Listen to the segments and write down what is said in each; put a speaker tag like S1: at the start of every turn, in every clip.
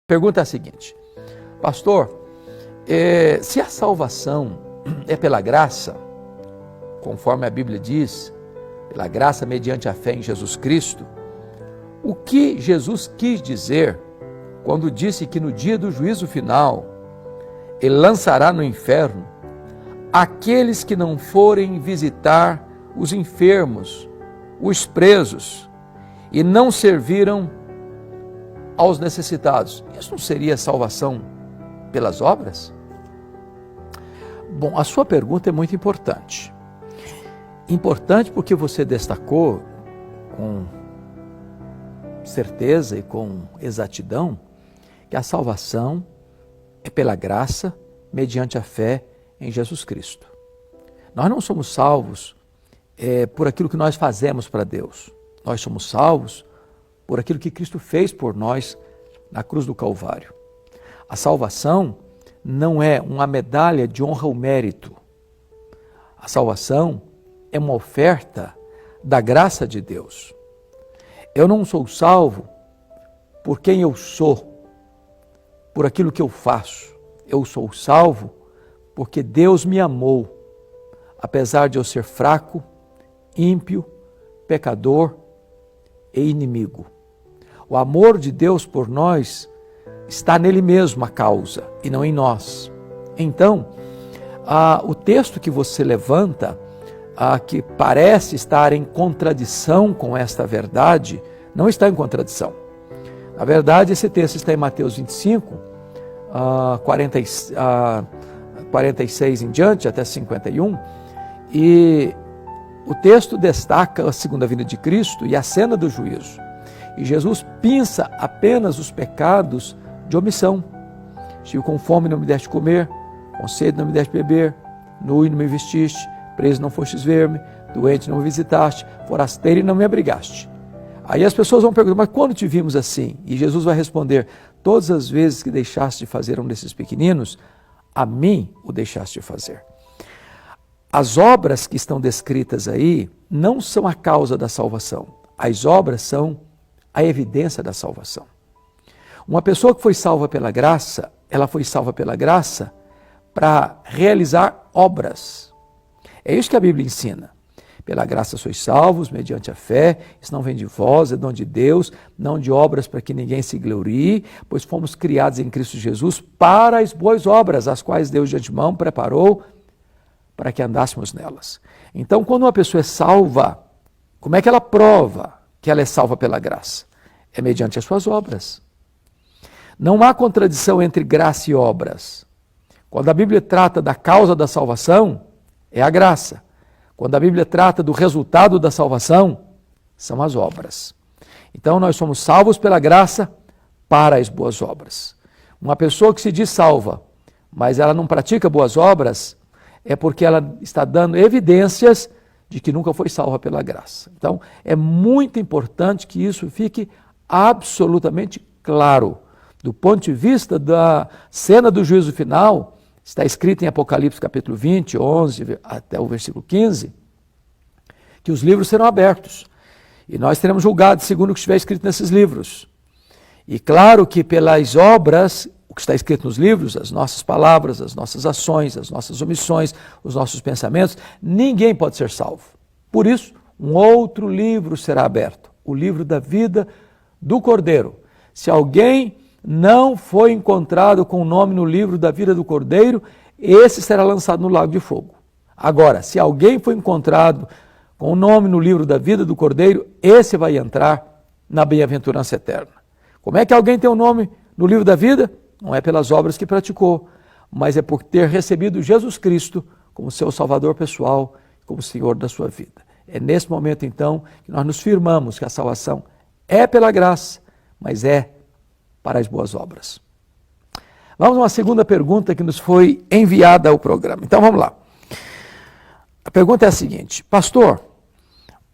S1: Pergunta é a seguinte: pastor, se a salvação é pela graça, conforme a Bíblia diz, pela graça mediante a fé em Jesus Cristo, o que Jesus quis dizer quando disse que no dia do juízo final Ele lançará no inferno aqueles que não forem visitar os enfermos, os presos, e não serviram aos necessitados? Isso não seria salvação pelas obras? Bom, a sua pergunta é muito importante. Importante porque você destacou com certeza e com exatidão que a salvação é pela graça mediante a fé em Jesus Cristo. Nós não somos salvos por aquilo que nós fazemos para Deus. Nós somos salvos por aquilo que Cristo fez por nós na cruz do Calvário. A salvação não é uma medalha de honra ou mérito. A salvação é uma oferta da graça de Deus. Eu não sou salvo por quem eu sou, por aquilo que eu faço. Eu sou salvo porque Deus me amou, apesar de eu ser fraco, ímpio, pecador e inimigo. O amor de Deus por nós está nele mesmo a causa e não em nós. Então, o texto que você levanta, que parece estar em contradição com esta verdade, não está em contradição. Na verdade, esse texto está em Mateus 25, 46 em diante, até 51, e o texto destaca a segunda vinda de Cristo e a cena do juízo. E Jesus pinça apenas os pecados de omissão. Estive com fome e não me deste comer, com sede não me deste beber, nu e não me vestiste, preso não fostes ver-me, doente não me visitaste, forasteiro e não me abrigaste. Aí as pessoas vão perguntar: mas quando te vimos assim? E Jesus vai responder: todas as vezes que deixaste de fazer um desses pequeninos, a mim o deixaste de fazer. As obras que estão descritas aí não são a causa da salvação. As obras são a evidência da salvação. Uma pessoa que foi salva pela graça, ela foi salva pela graça para realizar obras. É isso que a Bíblia ensina. Pela graça sois salvos, mediante a fé, isso não vem de vós, é dom de Deus, não de obras para que ninguém se glorie, pois fomos criados em Cristo Jesus para as boas obras, as quais Deus de antemão preparou para que andássemos nelas. Então, quando uma pessoa é salva, como é que ela prova que ela é salva pela graça? É mediante as suas obras. Não há contradição entre graça e obras. Quando a Bíblia trata da causa da salvação, é a graça. Quando a Bíblia trata do resultado da salvação, são as obras. Então nós somos salvos pela graça para as boas obras. Uma pessoa que se diz salva, mas ela não pratica boas obras, é porque ela está dando evidências de que nunca foi salva pela graça. Então é muito importante que isso fique absolutamente claro. Do ponto de vista da cena do juízo final, está escrito em Apocalipse capítulo 20, 11 até o versículo 15, que os livros serão abertos. E nós seremos julgados segundo o que estiver escrito nesses livros. E claro que pelas obras, o que está escrito nos livros, as nossas palavras, as nossas ações, as nossas omissões, os nossos pensamentos, ninguém pode ser salvo. Por isso, um outro livro será aberto, o livro da vida do Cordeiro. Se alguém não foi encontrado com o nome no livro da vida do Cordeiro, esse será lançado no lago de fogo. Agora, se alguém foi encontrado com o nome no livro da vida do Cordeiro, esse vai entrar na bem-aventurança eterna. Como é que alguém tem o nome no livro da vida? Não é pelas obras que praticou, mas é por ter recebido Jesus Cristo como seu Salvador pessoal, como Senhor da sua vida. É nesse momento, então, que nós nos firmamos que a salvação é pela graça, mas é para as boas obras. Vamos a uma segunda pergunta que nos foi enviada ao programa. Então vamos lá. A pergunta é a seguinte: pastor,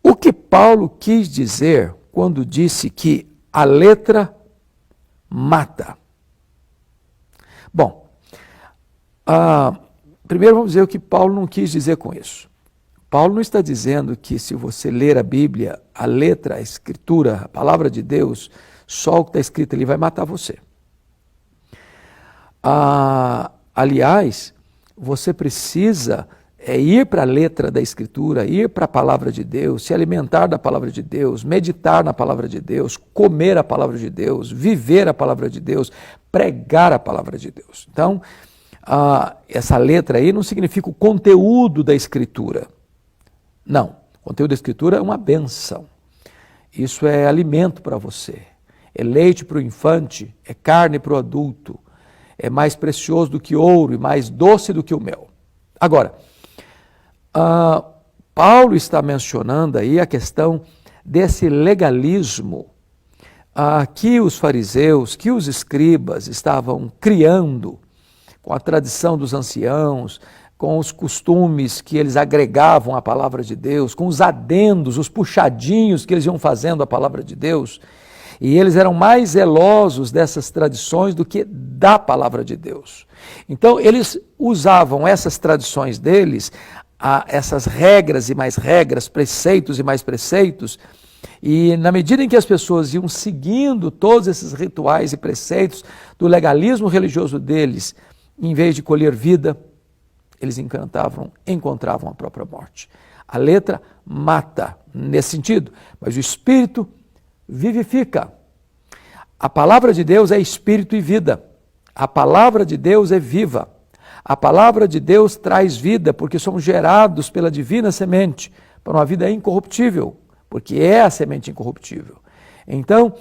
S1: o que Paulo quis dizer quando disse que a letra mata? Bom, primeiro vamos dizer o que Paulo não quis dizer com isso. Paulo não está dizendo que se você ler a Bíblia, a letra, a escritura, a palavra de Deus, só o que está escrito ali vai matar você. Aliás, você precisa ir para a letra da Escritura, ir para a palavra de Deus, se alimentar da palavra de Deus, meditar na palavra de Deus, comer a palavra de Deus, viver a palavra de Deus, pregar a palavra de Deus. Então, essa letra aí não significa o conteúdo da Escritura. Não, o conteúdo da Escritura é uma bênção. Isso é alimento para você, é leite para o infante, é carne para o adulto, é mais precioso do que ouro e mais doce do que o mel. Agora, Paulo está mencionando aí a questão desse legalismo que os fariseus, que os escribas estavam criando com a tradição dos anciãos, com os costumes que eles agregavam à palavra de Deus, com os adendos, os puxadinhos que eles iam fazendo à palavra de Deus. E eles eram mais zelosos dessas tradições do que da palavra de Deus. Então, eles usavam essas tradições deles, essas regras e mais regras, preceitos e mais preceitos, e na medida em que as pessoas iam seguindo todos esses rituais e preceitos do legalismo religioso deles, em vez de colher vida, eles encontravam a própria morte. A letra mata nesse sentido, mas o Espírito vivifica. A palavra de Deus é espírito e vida. A palavra de Deus é viva. A palavra de Deus traz vida, porque somos gerados pela divina semente para uma vida incorruptível, porque é a semente incorruptível. Então,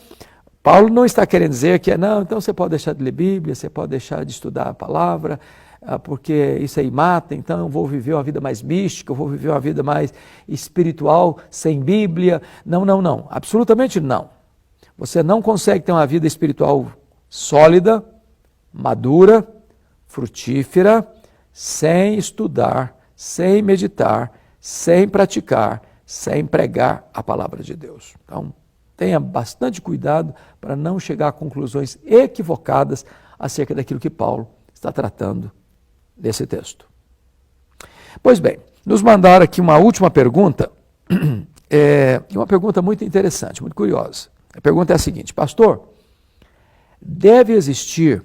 S1: Paulo não está querendo dizer que não, então você pode deixar de ler Bíblia, você pode deixar de estudar a palavra, porque isso aí mata, então eu vou viver uma vida mais mística, eu vou viver uma vida mais espiritual, sem Bíblia. Não, absolutamente não. Você não consegue ter uma vida espiritual sólida, madura, frutífera, sem estudar, sem meditar, sem praticar, sem pregar a palavra de Deus. Então, tenha bastante cuidado para não chegar a conclusões equivocadas acerca daquilo que Paulo está tratando nesse texto. Pois bem, nos mandaram aqui uma última pergunta, uma pergunta muito interessante, muito curiosa. A pergunta é a seguinte: pastor, deve existir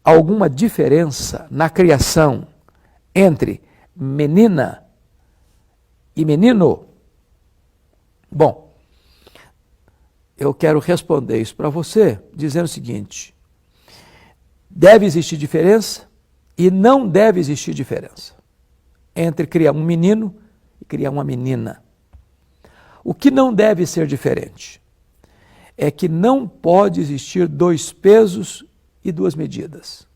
S1: alguma diferença na criação entre menina e menino? Bom, eu quero responder isso para você dizendo o seguinte: deve existir diferença e não deve existir diferença entre criar um menino e criar uma menina. O que não deve ser diferente é que não pode existir dois pesos e duas medidas.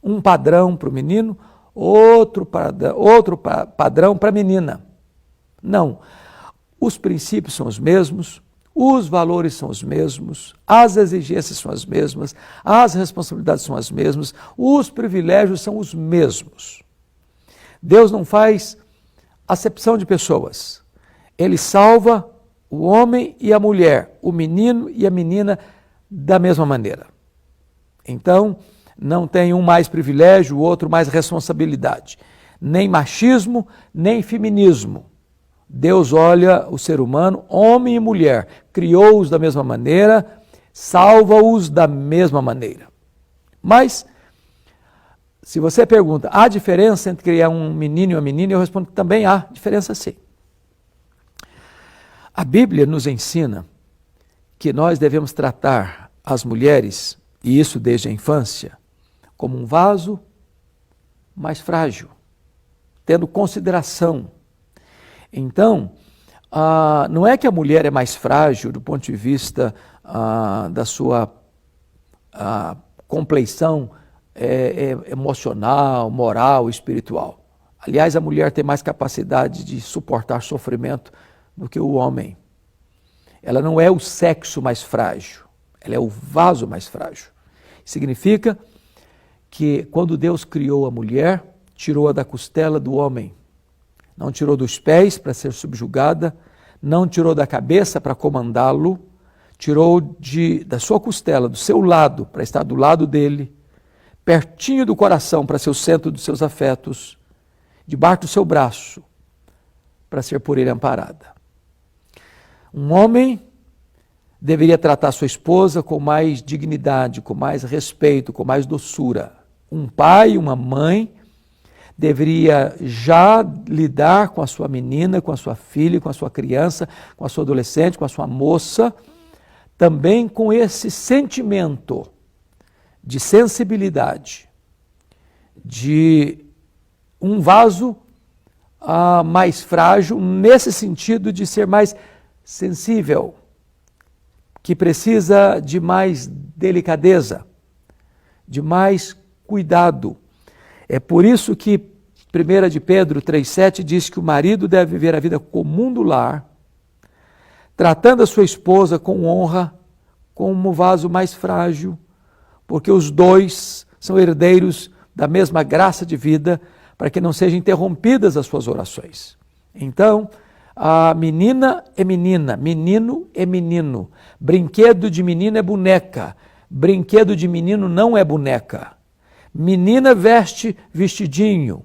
S1: Um padrão para o menino, outro padrão para a menina. Não. Os princípios são os mesmos, os valores são os mesmos, as exigências são as mesmas, as responsabilidades são as mesmas, os privilégios são os mesmos. Deus não faz acepção de pessoas. Ele salva o homem e a mulher, o menino e a menina da mesma maneira. Então, não tem um mais privilégio, o outro mais responsabilidade. Nem machismo, nem feminismo. Deus olha o ser humano, homem e mulher, criou-os da mesma maneira, salva-os da mesma maneira. Mas, se você pergunta, há diferença entre criar um menino e uma menina? Eu respondo que também há diferença sim. A Bíblia nos ensina que nós devemos tratar as mulheres, e isso desde a infância, como um vaso mais frágil, tendo consideração. Então, não é que a mulher é mais frágil do ponto de vista da sua compleição emocional, moral, espiritual. Aliás, a mulher tem mais capacidade de suportar sofrimento do que o homem. Ela não é o sexo mais frágil, ela é o vaso mais frágil. Significa que quando Deus criou a mulher, tirou-a da costela do homem. Não tirou dos pés para ser subjugada, não tirou da cabeça para comandá-lo, tirou da sua costela, do seu lado, para estar do lado dele, pertinho do coração, para ser o centro dos seus afetos, debaixo do seu braço, para ser por ele amparada. Um homem deveria tratar sua esposa com mais dignidade, com mais respeito, com mais doçura. Um pai, uma mãe, deveria já lidar com a sua menina, com a sua filha, com a sua criança, com a sua adolescente, com a sua moça, também com esse sentimento de sensibilidade, de um vaso mais frágil, nesse sentido de ser mais sensível, que precisa de mais delicadeza, de mais cuidado. É por isso que 1 de Pedro 3,7 diz que o marido deve viver a vida comum do lar, tratando a sua esposa com honra, como vaso mais frágil, porque os dois são herdeiros da mesma graça de vida, para que não sejam interrompidas as suas orações. Então, a menina é menina, menino é menino, brinquedo de menina é boneca, brinquedo de menino não é boneca. Menina veste vestidinho,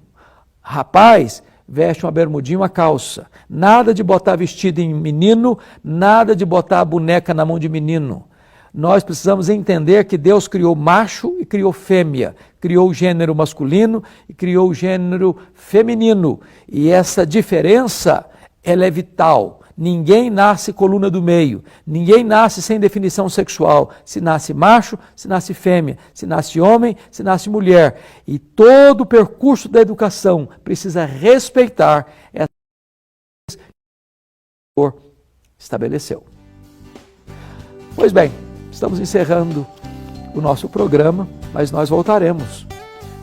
S1: rapaz veste uma bermudinha, uma calça. Nada de botar vestido em menino, nada de botar a boneca na mão de menino. Nós precisamos entender que Deus criou macho e criou fêmea, criou o gênero masculino e criou o gênero feminino. E essa diferença, ela é vital. Ninguém nasce coluna do meio, ninguém nasce sem definição sexual. Se nasce macho, se nasce fêmea, se nasce homem, se nasce mulher. E todo o percurso da educação precisa respeitar essa que o Senhor estabeleceu. Pois bem, estamos encerrando o nosso programa, mas nós voltaremos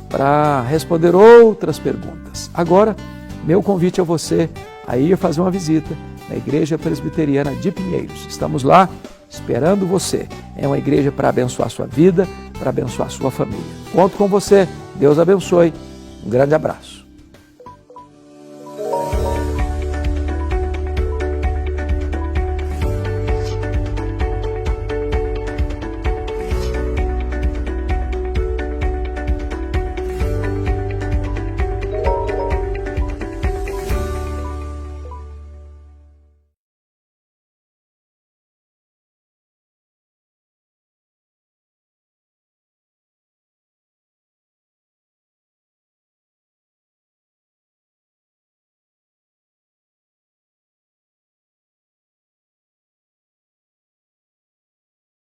S1: para responder outras perguntas. Agora, meu convite a você a ir fazer uma visita na Igreja Presbiteriana de Pinheiros. Estamos lá esperando você. É uma igreja para abençoar a sua vida, para abençoar a sua família. Conto com você. Deus abençoe. Um grande abraço.